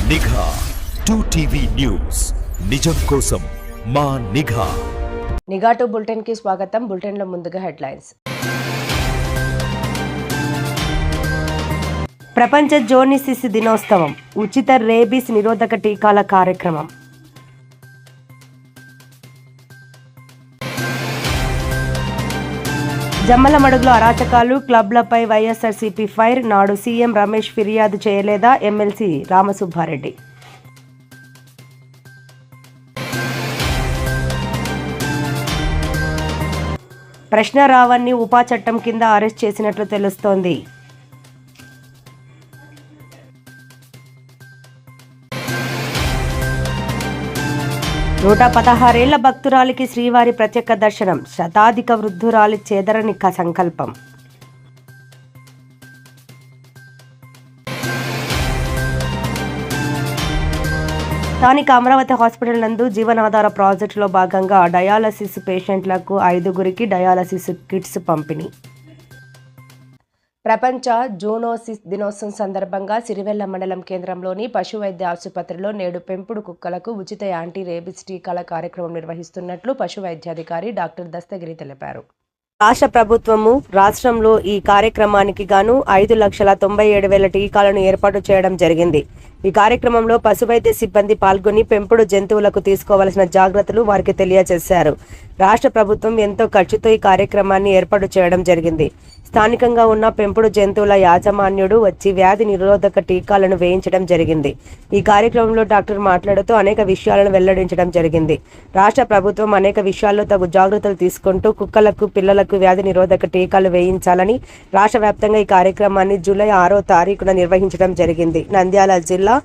నిఘా 2TV news నిజం కోసం మా నిఘా. నిఘా 2 బులెటిన్ కి స్వాగతం. బులెటిన్ లో ముందుగా హెడ్లైన్స్. ప్రపంచ జోనోసిస్ దినోత్సవం, ఉచిత రేబీస్ నిరోధక టీకాల కార్యక్రమం. జమ్మలమడుగులో అరాచకాలు, క్లబ్లపై వైఎస్ఆర్సీపీ ఫైర్. నాడు సీఎం రమేష్ ఫిర్యాదు చేయలేదా ఎమ్మెల్సీ రామసుబ్బారెడ్డి. ప్రశ్న రావణ్ణి ఉపా చట్టం కింద అరెస్ట్ చేసినట్లు తెలుస్తోంది. నూట 16 భక్తురాలికి శ్రీవారి ప్రత్యేక దర్శనం. శతాధిక వృద్ధురాలి చేదరని సంకల్పం. స్థానిక అమరావతి హాస్పిటల్ నందు జీవనాధార ప్రాజెక్టులో భాగంగా డయాలసిస్ పేషెంట్లకు 5గురికి డయాలసిస్ కిట్స్ పంపిణీ. ప్రపంచ జోనోసిస్ దినోత్సవం సందర్భంగా సిరివెల్ల మండలం కేంద్రంలోని పశు వైద్య ఆసుపత్రిలో నేడు పెంపుడు కుక్కలకు ఉచిత యాంటీ రేబిస్ టీకాల కార్యక్రమం నిర్వహిస్తున్నట్లు పశు వైద్యాధికారి డాక్టర్ దస్తగిరి తెలిపారు. రాష్ట్ర ప్రభుత్వము రాష్ట్రంలో ఈ కార్యక్రమానికి గాను 5,97,000 టీకాలను ఏర్పాటు చేయడం జరిగింది. ఈ కార్యక్రమంలో పశువైద్య సిబ్బంది పాల్గొని పెంపుడు జంతువులకు తీసుకోవాల్సిన జాగ్రత్తలు వారికి తెలియజేశారు. రాష్ట్ర ప్రభుత్వం ఎంతో ఖర్చుతో ఈ కార్యక్రమాన్ని ఏర్పాటు చేయడం జరిగింది. స్థానికంగా ఉన్న పెంపుడు జంతువుల యాజమాన్యుడు వచ్చి వ్యాధి నిరోధక టీకాలను వేయించడం జరిగింది. ఈ కార్యక్రమంలో డాక్టర్ మాట్లాడుతూ అనేక విషయాలను వెల్లడించడం జరిగింది. రాష్ట్ర ప్రభుత్వం అనేక విషయాల్లో తగు జాగ్రత్తలు తీసుకుంటూ కుక్కలకు, పిల్లలకు వ్యాధి నిరోధక టీకాలు వేయించాలని రాష్ట్ర వ్యాప్తంగా ఈ కార్యక్రమాన్ని జూలై 6వ తారీఖున నిర్వహించడం జరిగింది. నంద్యాల జిల్లా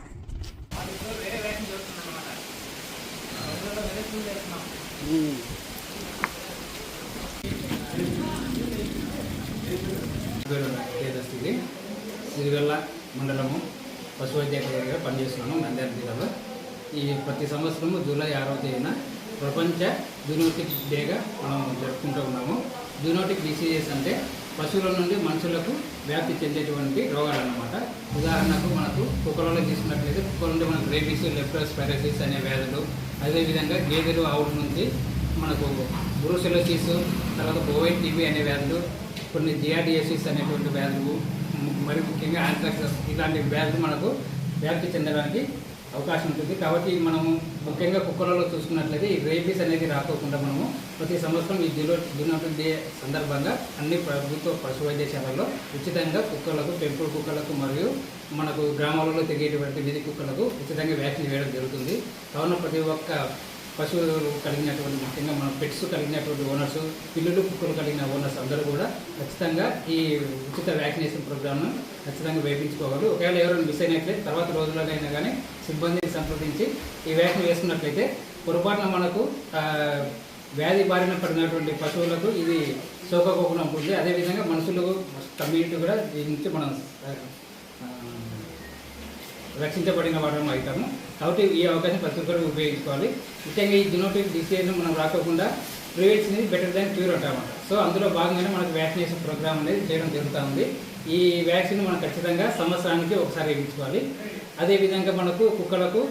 సిరివెల్ల మండలము పశు వైద్యాధికారిగా పనిచేస్తున్నాను నంద్యాల జిల్లాలో. ఈ ప్రతి సంవత్సరము జూలై 6వ తేదీన ప్రపంచ జూనోటిక్ డేగా మనం జరుపుకుంటూ ఉన్నాము. జూనోటిక్ డిసీజెస్ అంటే పశువుల నుండి మనుషులకు వ్యాప్తి చెందేటువంటి రోగాలు అన్నమాట. ఉదాహరణకు మనకు కుక్కలలో తీసుకున్నట్లయితే కుక్కల నుండి మనకు రేబీస్, లెప్టోస్పైరోసిస్ అనే వ్యాధులు, అదేవిధంగా గేదెలు, ఆవుల నుంచి మనకు బ్రూసెలోసిస్, తర్వాత బోవైన్ టీబీ అనే వ్యాధులు, కొన్ని జియాడియోసిస్ అనేటువంటి వ్యాధులు, మరి ముఖ్యంగా ఆంథ్రాక్స్ ఇలాంటి వ్యాధులు మనకు వ్యాప్తి చెందడానికి అవకాశం ఉంటుంది. కాబట్టి మనము ముఖ్యంగా కుక్కలలో చూసుకున్నట్లయితే ఈ రేబీస్ అనేది రాకోకుండా మనము ప్రతి సంవత్సరం ఈ జూనోటిక్ డే సందర్భంగా అన్ని ప్రభుత్వ పశు వైద్యశాలల్లో ఉచితంగా కుక్కలకు, పెంపుడు కుక్కలకు మరియు మనకు గ్రామాలలో తిరిగేటువంటి వీధి కుక్కలకు ఉచితంగా వ్యాక్సిన్ వేయడం జరుగుతుంది. కావున ప్రతి ఒక్క పశువులు కలిగినటువంటి, ముఖ్యంగా మన పెట్స్ కలిగినటువంటి ఓనర్స్, పిల్లులు, కుక్కలు కలిగిన ఓనర్స్ అందరూ కూడా ఖచ్చితంగా ఈ ఉచిత వ్యాక్సినేషన్ ప్రోగ్రామ్ను ఖచ్చితంగా వేయించుకోవాలి. ఒకవేళ ఎవరైనా మిస్ అయినట్లయితే తర్వాత రోజులైనా కానీ సిబ్బందిని సంప్రదించి ఈ వ్యాక్సిన్ వేసుకున్నట్లయితే పొరపాటున మనకు వ్యాధి బారిన పడినటువంటి పశువులకు ఇది సోకకోకుండా ఉంటుంది. అదేవిధంగా మనుషులకు, కమ్యూనిటీ కూడా దీని నుంచి మనం రక్షించబడిన వారం అవుతాము. కాబట్టి ఈ అవకాశం ప్రతి ఒక్కరు ఉపయోగించుకోవాలి. ముఖ్యంగా ఈ జూనోటిక్ డిసీజ్ను మనం రాకుండా ప్రివెన్షన్ అనేది బెటర్ దాన్ క్యూర్ అంటామన్నమాట. సో అందులో భాగంగానే మనకు వ్యాక్సినేషన్ ప్రోగ్రామ్ అనేది చేయడం జరుగుతూ ఉంది. ఈ వ్యాక్సిన్ మనం ఖచ్చితంగా సంవత్సరానికి ఒకసారి వేయించుకోవాలి. అదేవిధంగా మనకు కుక్కలకు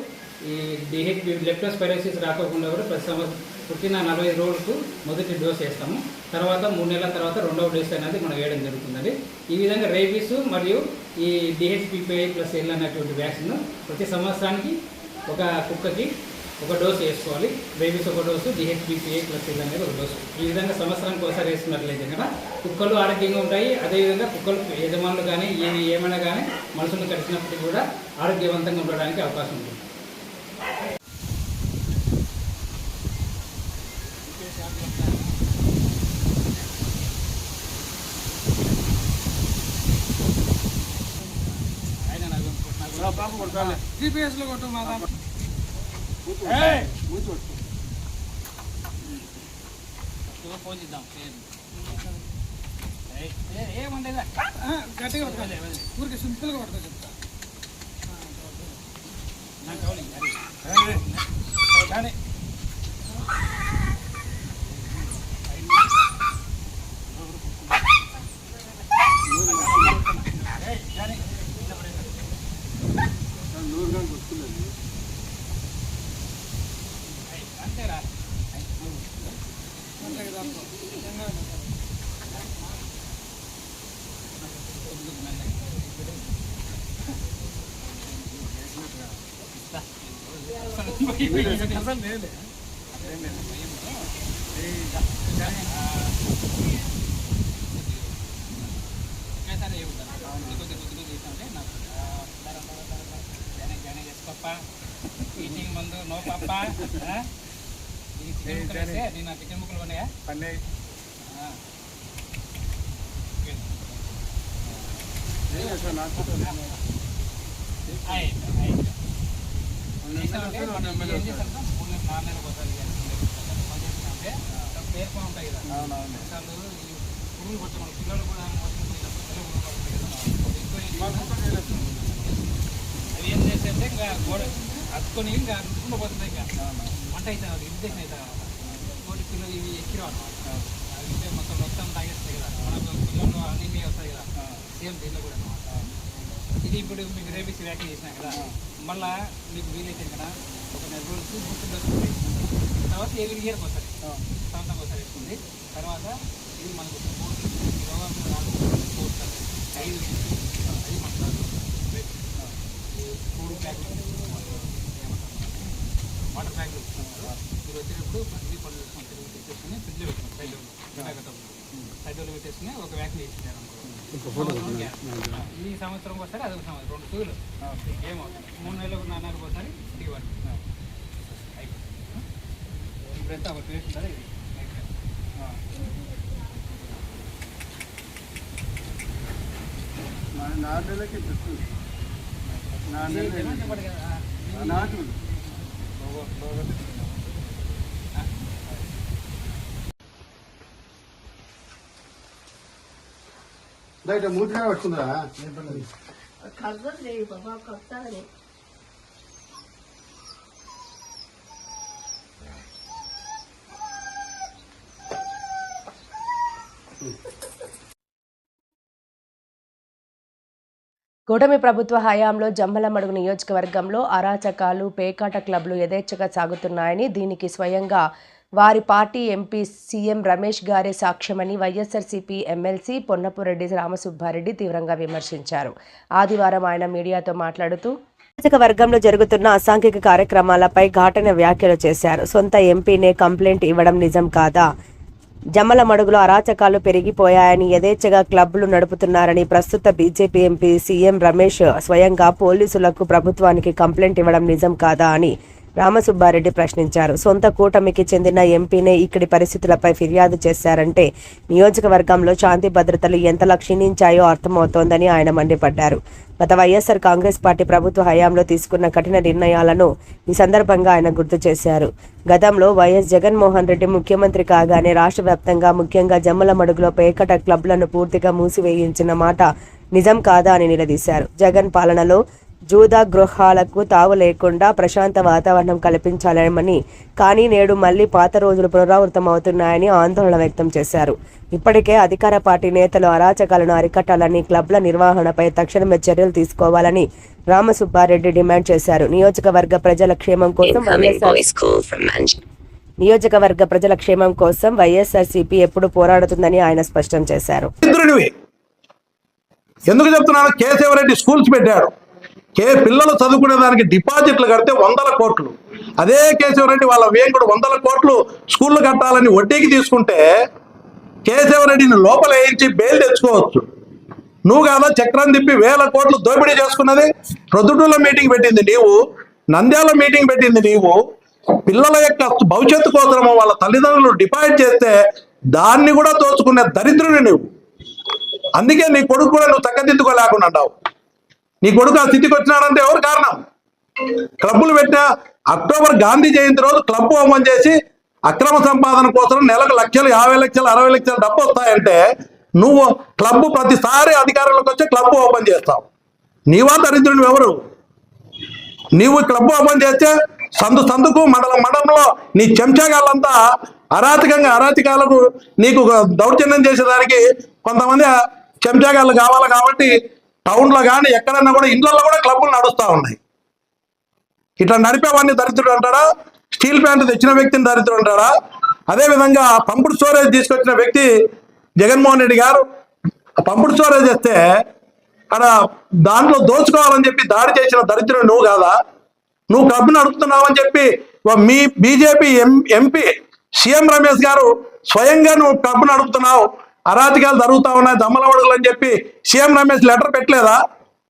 ఈ డిహెచ్పి, లెప్టోస్పైరోసిస్ రాకోకుండా కూడా ప్రతి సంవత్సరం పుట్టిన 45 రోజులకు మొదటి డోస్ వేస్తాము. తర్వాత 3 నెలల తర్వాత రెండవ డోస్ అనేది మనం వేయడం జరుగుతుంది. ఈ విధంగా రేబీస్ మరియు ఈ DHPPI+L అనేటువంటి వ్యాక్సిన్ ప్రతి సంవత్సరానికి ఒక కుక్కకి ఒక డోసు వేసుకోవాలి. రేబీస్ ఒక డోసు, DHPPI+L అనేది ఒక డోసు. ఈ విధంగా సంవత్సరానికి ఒకసారి వేసుకున్నట్లయితే కనుక కుక్కలు ఆరోగ్యంగా ఉంటాయి. అదేవిధంగా కుక్కలు యజమానులు కానీ ఏమైనా కానీ మనుషులను కలిసినప్పటికీ కూడా ఆరోగ్యవంతంగా ఉండడానికి అవకాశం ఉంటుంది. జీపీఎస్లో కొట్టు మాదా ఫోన్ చేద్దాం. ఏమంటేదా గట్టిగా కొట్టుకోవాలి, ఊరికి సింపుల్గా కొట్టుకో చెప్తా. కానీ అంతేరా ఈటింగ్ మందు నో పాప నేను చికెన్ ముక్కలు ఉన్నాయా పన్నయ్య పేర్కొని ఉంటాయి కదా పురుగులు కొట్టమని పిల్లలు కూడా అవి ఏం చేస్తే ఇంకా గోడ అతుకొని ఇంకా రుచుకుంటూ పోతుంది ఇంకా వంట అవుతుంది ఇరిటేషన్ అవుతుంది కోటి పిల్లలు ఇవి ఎక్కిరావు అనమాట అవి మొత్తం తాగేస్తాయి కదా మనకు పిల్లలు అన్నీ వస్తాయి కదా సేమ్ దీంట్లో కూడా అనమాట ఇది ఇప్పుడు మీకు రేబీసీ వ్యాఖ్య చేసినా కదా మళ్ళీ మీకు వీలైతే కదా ఒక 4 రోజులు బూస్టర్ డోస్ తర్వాత ఎవరి ఇయర్కి వస్తుంది సంవత్సరం ఒకసారి వేసుకుంది తర్వాత ఇది మనకు రోగం 5 అది మనకు ఫుడ్ ప్యాకెట్ వాటర్ ప్యాకెట్ మీరు వచ్చేటప్పుడు ప్రతి పళ్ళు తీసుకొని ఫ్రిడ్జ్లో పెట్టుకోండి సైడ్లో పెట్టేసుకుని ఒక వ్యాక్సిన్ వేసింటారు ఈ సంవత్సరం ఒకసారి అదొక సంవత్సరం 2 సూలు ఏమవుతుంది 3 నెలలకు 4 నెలలకు ఒకసారి ఇంటికి పడుతుంది ఇప్పుడైతే ఒక టేస్ట్ ఉంటుంది ఇది మూతిగా పట్టుకుందా కలగట్లేదు బాబా కొత్తది కూటమి ప్రభుత్వ హయాంలో జమ్మలమడుగు నియోజకవర్గంలో అరాచకాలు పేకాట క్లబ్లు యథేచ్ఛగా సాగుతున్నాయని దీనికి స్వయంగా వారి పార్టీ ఎంపీ సీఎం రమేష్ గారే సాక్ష్యమని వైఎస్ఆర్సీపీ ఎమ్మెల్సీ పొన్నపురెడ్డి రామసుబ్బారెడ్డి తీవ్రంగా విమర్శించారు. ఆదివారం ఆయన మీడియాతో మాట్లాడుతూ నియోజకవర్గంలో జరుగుతున్న అసాంఘిక కార్యక్రమాలపై ఘాటైన వ్యాఖ్యలు చేశారు. సొంత ఎంపీనే కంప్లైంట్ ఇవ్వడం నిజం కాదా? జమ్మలమడుగులో అరాచకాలు పెరిగిపోయాయని యథేచ్ఛగా క్లబ్లు నడుపుతున్నారని ప్రస్తుత బీజేపీ ఎంపీ సీఎం రమేష్ స్వయంగా పోలీసులకు ప్రభుత్వానికి కంప్లైంట్ ఇవ్వడం నిజం కాదా అని రామసుబ్బారెడ్డి ప్రశ్నించారు. సొంత కూటమికి చెందిన ఎంపీనే ఇక్కడి పరిస్థితులపై ఫిర్యాదు చేశారంటే నియోజకవర్గంలో శాంతి భద్రతలు ఎంతలా క్షీణించాయో అర్థమవుతోందని ఆయన మండిపడ్డారు. గత వైఎస్ఆర్ కాంగ్రెస్ పార్టీ ప్రభుత్వ హయాంలో తీసుకున్న కఠిన నిర్ణయాలను ఈ సందర్భంగా ఆయన గుర్తు చేశారు. గతంలో వైఎస్ జగన్మోహన్ రెడ్డి ముఖ్యమంత్రి కాగానే రాష్ట్ర వ్యాప్తంగా ముఖ్యంగా జమ్మలమడుగులో పేకట క్లబ్లను పూర్తిగా మూసివేయించిన మాట నిజం కాదా అని నిలదీశారు. జగన్ పాలనలో జూదా గృహాలకు తావు లేకుండా ప్రశాంత వాతావరణం కల్పించాలని, కానీ నేడు మళ్లీ పాత రోజులు పునరావృతమవుతున్నాయని ఆందోళన వ్యక్తం చేశారు. ఇప్పటికే అధికార పార్టీ నేతలు అరాచకాలను అరికట్టాలని, క్లబ్ల నిర్వహణపై తక్షణమే చర్యలు తీసుకోవాలని రామసుబ్బారెడ్డి డిమాండ్ చేశారు. నియోజకవర్గ ప్రజల క్షేమం కోసం వైఎస్ఆర్సీపీ ఎప్పుడు పోరాడుతుందని ఆయన స్పష్టం చేశారు. ఎందుకు చెప్తున్నాను? కేశవరెడ్డి స్కూల్స్ పెట్టాడు. పిల్లలు చదువుకునే దానికి డిపాజిట్లు కడితే 100 కోట్లు. అదే కేశవరెడ్డి వాళ్ళ వేంకుడు 100 కోట్లు స్కూళ్ళు కట్టాలని వడ్డీకి తీసుకుంటే కేశవరెడ్డిని లోపల వేయించి బెయిల్ తెచ్చుకోవచ్చు. నువ్వు కాదా చక్రం తిప్పి 1000 కోట్లు దోపిడీ చేసుకున్నది? ప్రొద్దుటూరులో మీటింగ్ పెట్టింది నీవు, నంద్యాల మీటింగ్ పెట్టింది నీవు. పిల్లల యొక్క భవిష్యత్తు కోసము వాళ్ళ తల్లిదండ్రులు డిపాజిట్ చేస్తే దాన్ని కూడా దోచుకునే దరిద్రుడు నువ్వు. అందుకే నీ కొడుకు కూడా నువ్వు చక్కదిద్దుకోలేకుండా అంటావు. నీ కొడుకు ఆ స్థితికి వచ్చినాడంటే ఎవరు కారణం? క్లబ్బులు పెట్టిన అక్టోబర్ గాంధీ జయంతి రోజు క్లబ్ ఓపెన్ చేసి అక్రమ సంపాదన కోసం నెలకు లక్షలు, 50 లక్షలు, 60 లక్షలు డబ్బు వస్తాయంటే నువ్వు క్లబ్ ప్రతిసారి అధికారంలోకి వచ్చి క్లబ్ ఓపెన్ చేస్తావు. నీవా దరిద్రుడు ఎవరు? నీవు క్లబ్ ఓపెన్ చేస్తే సందుకు మండలంలో నీ చెంచాగాళ్ళంతా అరాచకాలకు నీకు దౌర్జన్యం చేసేదానికి కొంతమంది చెంచాగాళ్ళు కావాలి కాబట్టి టౌన్లో కానీ ఎక్కడన్నా కూడా ఇళ్లలో కూడా క్లబ్బులు నడుస్తూ ఉన్నాయి. ఇట్లా నడిపేవాడిని దరిద్రుడు అంటాడా? స్టీల్ ప్లాంట్ తెచ్చిన వ్యక్తిని దరిద్రుడు అంటాడా? అదేవిధంగా పంపుడు స్టోరేజ్ తీసుకొచ్చిన వ్యక్తి జగన్మోహన్ రెడ్డి గారు పంపుడు స్టోరేజ్ చేస్తే అక్కడ దాంట్లో దోచుకోవాలని చెప్పి దాడి చేసిన దరిద్రుడు నువ్వు కాదా? నువ్వు క్లబ్ నడుపుతున్నావని చెప్పి మీ బీజేపీ ఎంపీ సీఎం రమేష్ గారు స్వయంగా నువ్వు క్లబ్ నడుపుతున్నావు, అరాచకాలు జరుగుతా ఉన్నాయి, దమ్మలవడుగులు అని చెప్పి సీఎం రమేష్ లెటర్ పెట్టలేదా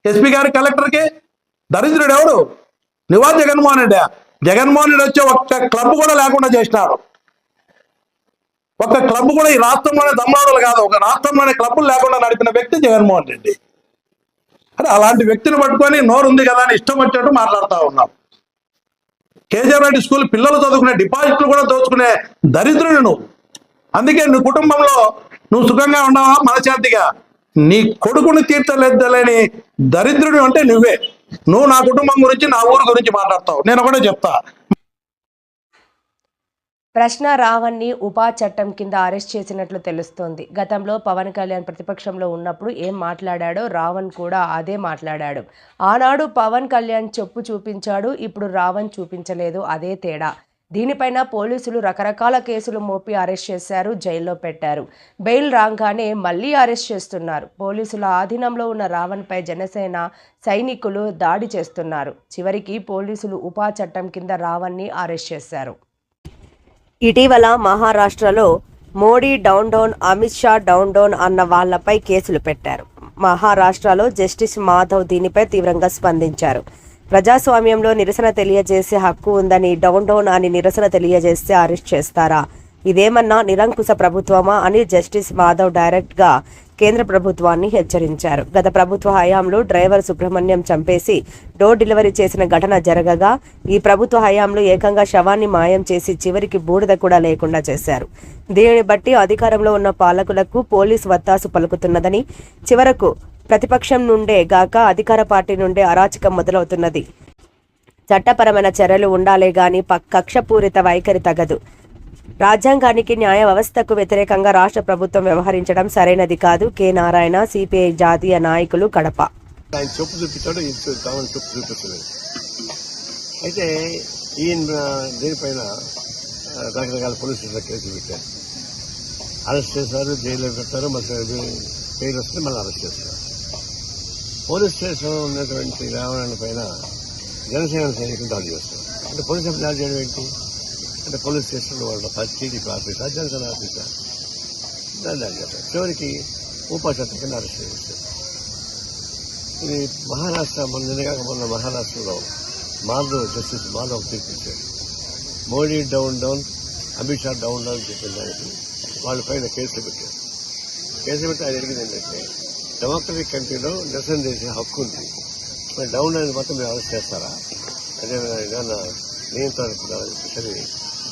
ఎస్పీ గారి, కలెక్టర్కి? దరిద్రుడు ఎవడు? నువ్వా జగన్మోహన్ రెడ్డి? జగన్మోహన్ రెడ్డి వచ్చి ఒక్క క్లబ్ కూడా లేకుండా చేసినాడు. ఒక్క క్లబ్ కూడా ఈ రాష్ట్రంలోనే దమ్మలవడుగులు కాదు, ఒక రాష్ట్రంలోనే క్లబ్బులు లేకుండా నడిపిన వ్యక్తి జగన్మోహన్ రెడ్డి. అంటే అలాంటి వ్యక్తిని పట్టుకొని నోరుంది కదా అని ఇష్టం వచ్చినట్టు మాట్లాడుతూ ఉన్నాం. కేజీఆర్ రెడ్డి స్కూల్ పిల్లలు చదువుకునే డిపాజిట్లు కూడా దోచుకునే దరిద్రుడు నువ్వు. అందుకే నీ కుటుంబంలో నువ్వు సుఖంగా ఉండవా మనశాంతిగా? నీ కొడుకుని తీర్చలేని దరిద్రుడు అంటే నువ్వే. నువ్వు నా కుటుంబం గురించి, నా ఊరు గురించి మాట్లాడతావు. నేను ఒకటే చెప్తా, ప్రశ్న రావణ్ని ఉపా చట్టం కింద అరెస్ట్ చేసినట్లు తెలుస్తోంది. గతంలో పవన్ కళ్యాణ్ ప్రతిపక్షంలో ఉన్నప్పుడు ఏం మాట్లాడాడో రావణ్ కూడా అదే మాట్లాడాడు. ఆనాడు పవన్ కళ్యాణ్ చెప్పు చూపించాడు, ఇప్పుడు రావణ్ చూపించలేదు, అదే తేడా. దీనిపైన పోలీసులు రకరకాల కేసులు మోపి అరెస్ట్ చేశారు, జైల్లో పెట్టారు. బెయిల్ రాగానే మళ్ళీ అరెస్ట్ చేస్తున్నారు. పోలీసుల ఆధీనంలో ఉన్న రావణ్పై జనసేన సైనికులు దాడి చేస్తున్నారు. చివరికి పోలీసులు ఉపా చట్టం కింద రావణ్ని అరెస్ట్ చేశారు. ఇటీవల మహారాష్ట్రలో Modi down down, Amit Shah down down అన్న వాళ్లపై కేసులు పెట్టారు. మహారాష్ట్రలో జస్టిస్ మాధవ్ దీనిపై తీవ్రంగా స్పందించారు. ప్రజాస్వామ్యంలో నిరసన తెలియజేసే హక్కు ఉందని డౌన్ డౌన్ అని నిరసన తెలియజేస్తే అరెస్ట్ చేస్తారా? ఇదేమన్నా నిరంకుశ ప్రభుత్వమా అని జస్టిస్ మాధవ్ డైరెక్ట్గా కేంద్ర ప్రభుత్వాన్ని హెచ్చరించారు. గత ప్రభుత్వ హయాంలో డ్రైవర్ సుబ్రహ్మణ్యం చంపేసి డోర్ డెలివరీ చేసిన ఘటన జరగగా ఈ ప్రభుత్వ హయాంలో ఏకంగా శవాన్ని మాయం చేసి చివరికి బూడిద కూడా లేకుండా చేశారు. దీనిని బట్టి అధికారంలో ఉన్న పాలకులకు పోలీసు వత్తాసు పలుకుతున్నదని, చివరకు ప్రతిపక్షం నుండే గాక అధికార పార్టీ నుండే అరాచకం మొదలవుతున్నది. చట్టపరమైన చర్యలు ఉండాలే గాని కక్షపూరిత వైఖరి తగదు. రాజ్యాంగానికి, న్యాయ వ్యవస్థకు వ్యతిరేకంగా రాష్ట్ర ప్రభుత్వం వ్యవహరించడం సరైనది కాదు. కె నారాయణ, సిపిఐ జాతీయ నాయకులు, కడప. ఆయన చెప్పు చూపించాడు, కామన్ చెప్పు చూపించలేదు. అయితే ఈయన దీనిపైన రకరకాల పోలీస్ స్టేషన్ కేసులు పెట్టారు, అరెస్ట్ చేశారు, జైల్లో పెట్టారు, మళ్ళీ బెయిల్ వస్తే మళ్ళీ అరెస్ట్ చేస్తారు. పోలీస్ స్టేషన్ ఉన్నటువంటి రావణ పైన జనసేన సైనికులు దాడి చేస్తారు. అంటే పోలీసు దాడి చేయడం ఏంటి అంటే పోలీస్ స్టేషన్లో వాళ్ళ టీడీపీ ఆఫీసా, జనసేన ఆఫీసా దాడి చేస్తారు. చివరికి ఉపా చట్టం కింద అరెస్ట్ చేస్తారు. ఇది మహారాష్ట్ర మొన్న మహారాష్ట్రలో జస్టిస్ మాధవ్ తీర్పిచ్చారు. Modi down down, Amit Shah down down చెప్పిన దానికి వాళ్ళ పైన కేసులు పెట్టారు. కేసులు పెట్టి ఆయన అడిగింది ఏంటంటే డెమోక్రటిక్ కంట్రీలో నిరసన చేసే హక్కు ఉంది, మరి డౌన్ అనేది మాత్రం మీరు అరెస్ట్ చేస్తారా, అదేవిధంగా నియంత్రణ సరే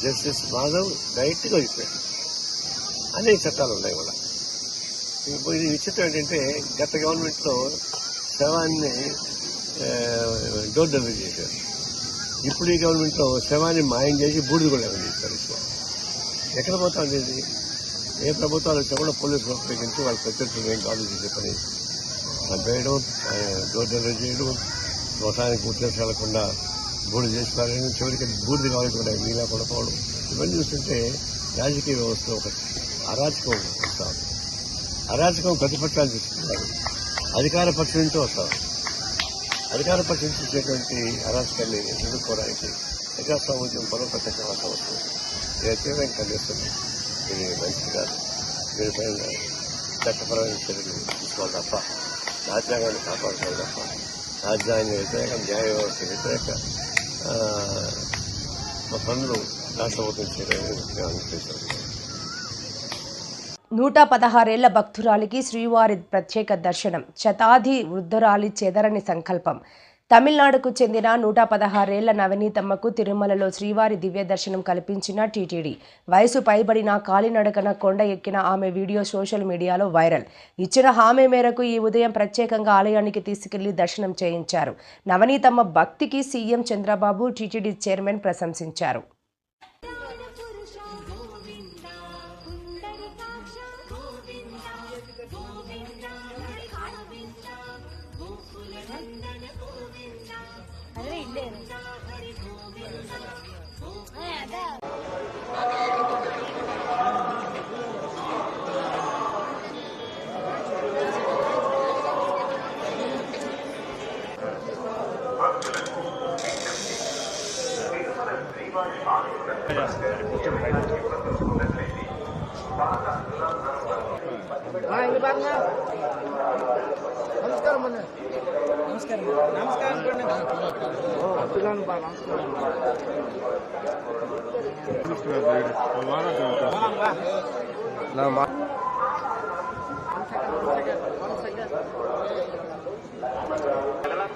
జస్టిస్ మాధవ్ డైరెక్ట్గా చెప్పారు. అనేక చట్టాలు ఉన్నాయి కూడా. ఇది విచిత్రం ఏంటంటే గత గవర్నమెంట్లో శవాన్ని డోర్ డెలివరీ చేశారు. ఇప్పుడు ఈ గవర్నమెంట్లో శవాన్ని మాయం చేసి బూడిద కూడా లేకుండా చేస్తారు. ఎక్కడ పోతా ఉండేది? ఏ ప్రభుత్వాలు వచ్చా కూడా పోలీసులు ఉపయోగించి వాళ్ళ ప్రత్యర్థులు ఏం కాదు చేసే పని చంపేయడం, డోర్ డెలివరీ చేయడం, మొత్తానికి ఉద్దేశం వెళ్లకుండా బూడిద చేసి పారేయడం, చివరికి బూడిద కావాలంటే కూడా నీలా పడిపోవడం. ఇవన్నీ చూస్తుంటే రాజకీయ వ్యవస్థలో ఒక అరాచకం వస్తాం. అరాచకం ప్రతిపక్షాలు చూస్తున్నారు, అధికార పక్షం నుంచి వస్తాం. అధికార పక్షం చూసేటువంటి అరాచకాన్ని ఎదుర్కోవడానికి ప్రజాస్వామ్యం బలోపేతం అవసరం వస్తుంది. నేను తీవ్రంగా ఖండిస్తుంది. ఇది మంచిది కాదు. దీనిపైన చట్టపరమైన చర్యలు తీసుకోవాలి తప్ప, రాజ్యాంగాన్ని కాపాడుకోవాలి తప్ప, రాజ్యాంగ వ్యతిరేక, న్యాయ వ్యవస్థ వ్యతిరేక పనులు రాష్ట్ర ప్రభుత్వం చేయడానికి అనుమతించారు. 116 ఏళ్ల భక్తురాలికి శ్రీవారి ప్రత్యేక దర్శనం. శతాధి వృద్ధురాలి చెదరని సంకల్పం. తమిళనాడుకు చెందిన 116 ఏళ్ల నవనీతమ్మకు తిరుమలలో శ్రీవారి దివ్య దర్శనం కల్పించిన టీటీడీ. వయసు పైబడిన కాలినడకన కొండ ఎక్కిన ఆమె వీడియో సోషల్ మీడియాలో వైరల్. ఇచ్చిన హామీ మేరకు ఈ ఉదయం ప్రత్యేకంగా ఆలయానికి తీసుకెళ్లి దర్శనం చేయించారు. నవనీతమ్మ భక్తికి సీఎం చంద్రబాబు, టీటీడీ చైర్మన్ ప్రశంసించారు.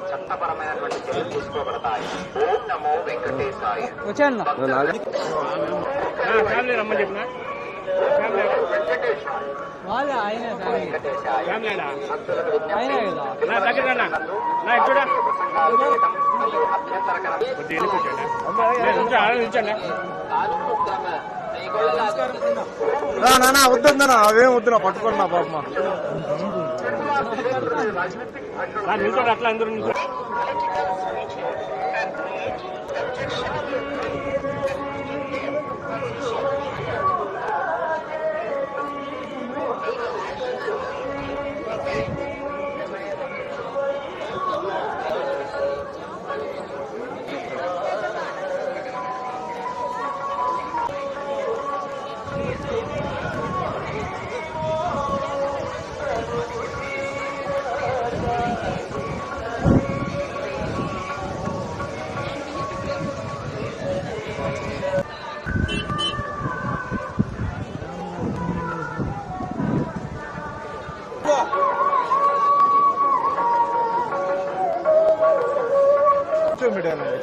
చట్టపరమైనటువంటి చర్యలు తీసుకోబడతాయి. ఓం నమో వెంకటేశాయ. నానా వద్దన్నా అవేం వద్దునా పట్టుకున్నా పాప అట్లా అందరూ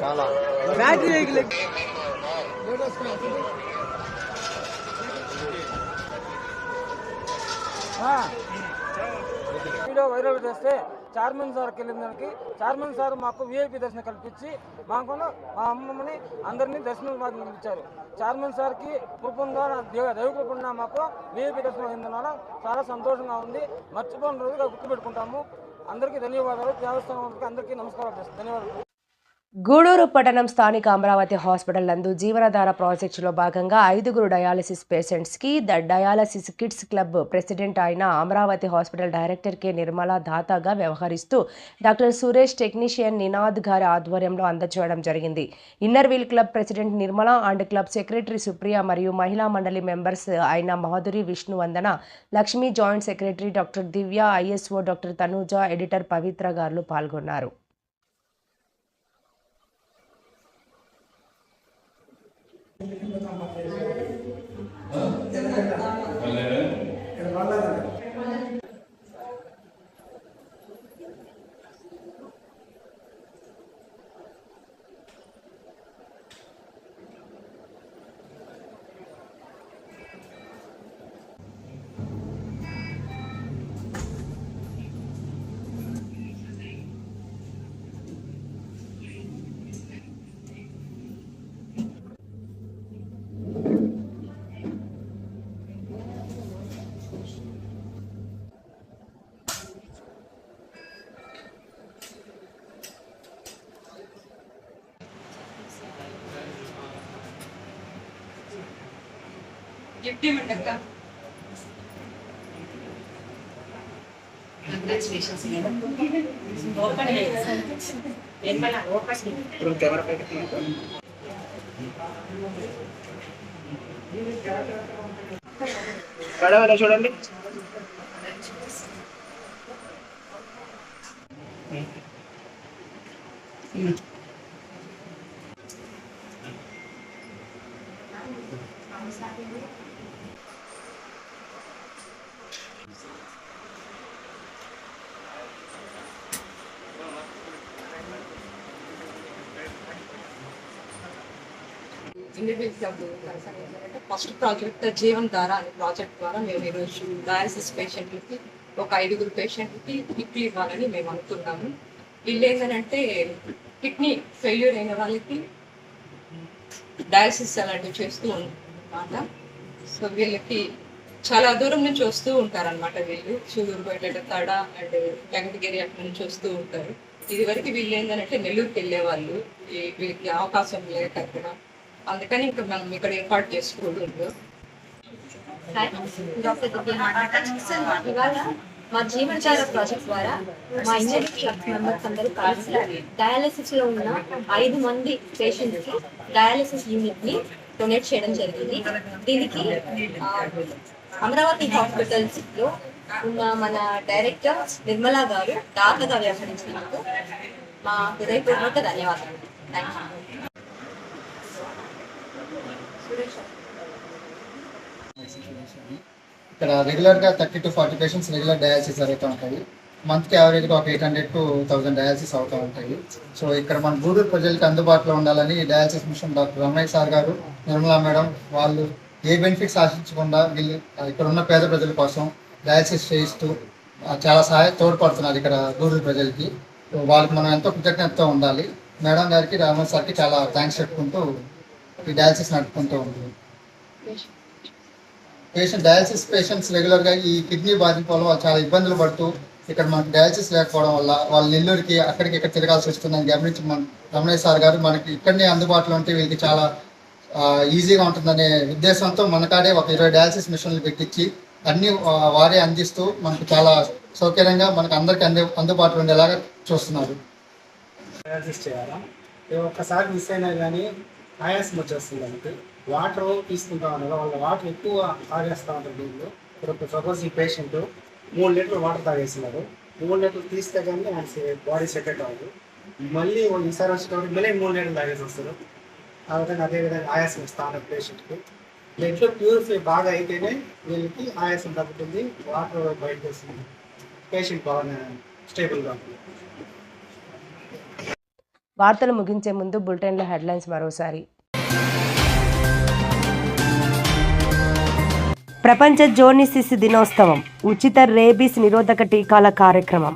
చాలా బ్యాటరీ వెహికల్ వీడియో వైరల్ చేస్తే చైర్మన్ సార్కి వెళ్ళిన దానికి చైర్మన్ సార్ మాకు విఐపి దర్శనం కల్పించి మాకు మా అమ్మమ్మని అందరినీ దర్శనం ఇచ్చారు. చైర్మన్ సార్కి కృపంగా దైవ కృపంగా మాకు విఐపి దర్శనం అయిందన్న చాలా సంతోషంగా ఉంది. మర్చిపోయిన రోజుగా గుర్తుపెట్టుకుంటాము. అందరికీ ధన్యవాదాలు. దేవస్థానం వాళ్ళకి అందరికీ నమస్కారాలు చేస్తాను. ధన్యవాదాలు. గూడూరు పట్టణం స్థానిక అమరావతి హాస్పిటల్ నందు జీవనధార ప్రాజెక్టులో భాగంగా 5 డయాలసిస్ పేషెంట్స్కి the dialysis kids club president అయిన Amaravati hospital director K Nirmala దాతాగా వ్యవహరిస్తూ డాక్టర్ సురేష్ టెక్నీషియన్ నినాద్ గారి ఆధ్వర్యంలో అందజేయడం జరిగింది. Inner wheel club president Nirmala and club secretary Supriya మరియు మహిళా మండలి మెంబర్స్ అయిన Madhuri, Vishnuvandana, Lakshmi, joint secretary doctor Divya, ISO doctor Tanuja, editor Pavitra గారు పాల్గొన్నారు. Congratulations, madam. Open it. Nirmala, open it. Camera पे కడవరా చూడండి. ఇండివిజువల్ క్లబ్ అంటే ఫస్ట్ ప్రాజెక్ట్ జీవన్ ధార అనే ప్రాజెక్ట్ ద్వారా మేము ఈరోజు డయాలసిస్ పేషెంట్లకి ఒక 5 పేషెంట్లకి కిడ్నీ ఇవ్వాలని మేము అనుకున్నాము. వీళ్ళు ఏంటంటే కిడ్నీ ఫెయిల్యూర్ అయిన వాళ్ళకి డయాలసిస్ అలాంటివి చేస్తూ అన్నమాట. సో వీళ్ళకి చాలా దూరం నుంచి వస్తూ ఉంటారనమాట. వీళ్ళు సూలూరుపేట, తడ అండ్ వెంకటగిరి అట్ల నుంచి వస్తూ ఉంటారు. ఇదివరకు వీళ్ళు ఏంటంటే నెల్లూరుకి వెళ్ళేవాళ్ళు, వీళ్ళకి అవకాశం లేక ఇక్కడ, అందుకని ఇంకా మనం ఇక్కడ ఏర్పాటు చేసుకోవడం. డాక్టర్ ఇవాళ మా జీవనధార ప్రాజెక్ట్ ద్వారా మా ఇంజనీరింగ్ క్లబ్ మెంబర్స్ అందరూ కలిసి డయాలసిస్ లో ఉన్న 5 మంది పేషెంట్స్ కి డయాలసిస్ యూనిట్ ని డొనేట్ చేయడం జరిగింది. దీనికి అమరావతి హాస్పిటల్స్ లో ఉన్న మన డైరెక్టర్ నిర్మలా గారు దాతగా వ్యవహరించినందుకు మా హృదయపూర్వక ధన్యవాదాలు. Thank you. ఇక్కడ రెగ్యులర్గా 30 to 40 పేషెంట్స్ రెగ్యులర్ డయాలసిస్ జరుగుతూ ఉంటాయి. మంత్కి యావరేజ్గా ఒక 800 to 1000 డయాలసిస్ అవుతూ ఉంటాయి. సో ఇక్కడ మన గూడూరు ప్రజలకి అందుబాటులో ఉండాలని dialysis machine doctor Ramanaiah sir garu, Nirmala madam వాళ్ళు ఏ బెనిఫిట్స్ ఆశించకుండా వీళ్ళు ఇక్కడ ఉన్న పేద ప్రజల కోసం డయాలసిస్ చేయిస్తూ చాలా తోడ్పడుతున్నారు ఇక్కడ గూడూరు ప్రజలకి. వాళ్ళకి మనం ఎంతో కృతజ్ఞతతో ఉండాలి. మేడం గారికి, రమణయ్య సార్కి చాలా థ్యాంక్స్ చెప్పుకుంటూ ఈ డయాలసిస్ నడుపుకుంటూ ఉంటుంది. డయాలసిస్ పేషెంట్స్ రెగ్యులర్గా ఈ కిడ్నీ బాధింపు వల్ల వాళ్ళు చాలా ఇబ్బందులు పడుతూ ఇక్కడ మనకు డయాలసిస్ లేకపోవడం వల్ల వాళ్ళు నెల్లూరుకి అక్కడికి ఇక్కడ తిరగాల్సి వస్తుందని గమనించి మన రమణయ్య సార్ గారు మనకి ఇక్కడనే అందుబాటులో ఉంటే వీళ్ళకి చాలా ఈజీగా ఉంటుందనే ఉద్దేశంతో మనకాడే ఒక 20 డయాలసిస్ మిషన్లు పెట్టించి అన్నీ వారే అందిస్తూ మనకు చాలా సౌకర్యంగా మనకు అందరికీ అందుబాటులో ఉండేలాగా చూస్తున్నారు. డయాలసిస్ చేయాలా, ఒక్కసారి మిస్ అయినా కానీ ఆయాసం వచ్చేస్తుంది. మనకి వాటర్ తీసుకుంటా ఉన్నారు, వాళ్ళ వాటర్ ఎక్కువ తాగేస్తూ ఉంటారు దీంట్లో. ఇప్పుడు సపోజ్ ఈ పేషెంట్ 3 లీటర్లు వాటర్ తాగేస్తున్నారు, 3 లీటర్లు తీస్తే కానీ ఆయన బాడీ సెటెట్ అవ్వదు. మళ్ళీ ఈసారి వచ్చేటప్పుడు మళ్ళీ 3 లీటర్లు తాగేసి వస్తారు. ఆ విధంగా అదేవిధంగా ఆయాసం ఇస్తూ ఉంటారు పేషెంట్కి. బ్లడ్లో ప్యూరిఫై బాగా అయితేనే వీళ్ళకి ఆయాసం తగ్గుతుంది, వాటర్ బయటకు వస్తుంది, పేషెంట్ బాగా స్టేబుల్గా ఉంటుంది. వార్తలు ముగించే ముందు బులెటిన్ల హెడ్లైన్స్ మరోసారి. ప్రపంచ జోనిసిస్ దినోత్సవం, ఉచిత రేబీస్ నిరోధక టీకాల కార్యక్రమం.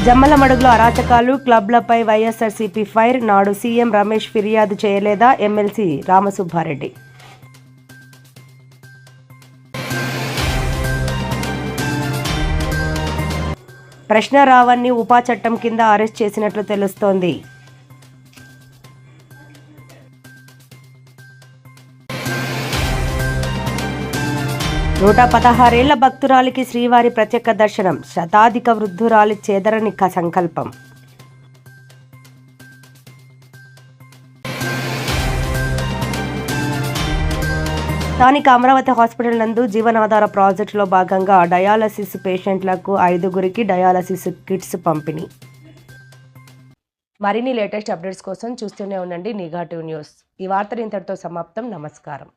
జమ్మలమడుగులో అరాచకాలు, క్లబ్లపై వైఎస్ఆర్సీపీ ఫైర్. నాడు సీఎం రమేష్ ఫిర్యాదు చేయలేదా ఎమ్మెల్సీ రామసుబ్బారెడ్డి. ప్రశ్న రావణ్ణి ఉపా చట్టం కింద అరెస్ట్ చేసినట్లు తెలుస్తోంది. నూట 16 భక్తురాలికి శ్రీవారి ప్రత్యేక దర్శనం, శతాధిక వృద్ధురాలి చేదరని సంకల్పం. స్థానిక అమరావతి హాస్పిటల్ నందు జీవనాధార ప్రాజెక్టులో భాగంగా డయాలసిస్ పేషెంట్లకు 5గురికి డయాలసిస్ కిట్స్ పంపిణీ. మరిన్ని లేటెస్ట్ అప్డేట్స్ కోసం చూస్తూనే ఉండండి నిఘా 2 న్యూస్. ఈ వార్తలు ఇంతటితో సమాప్తం. నమస్కారం.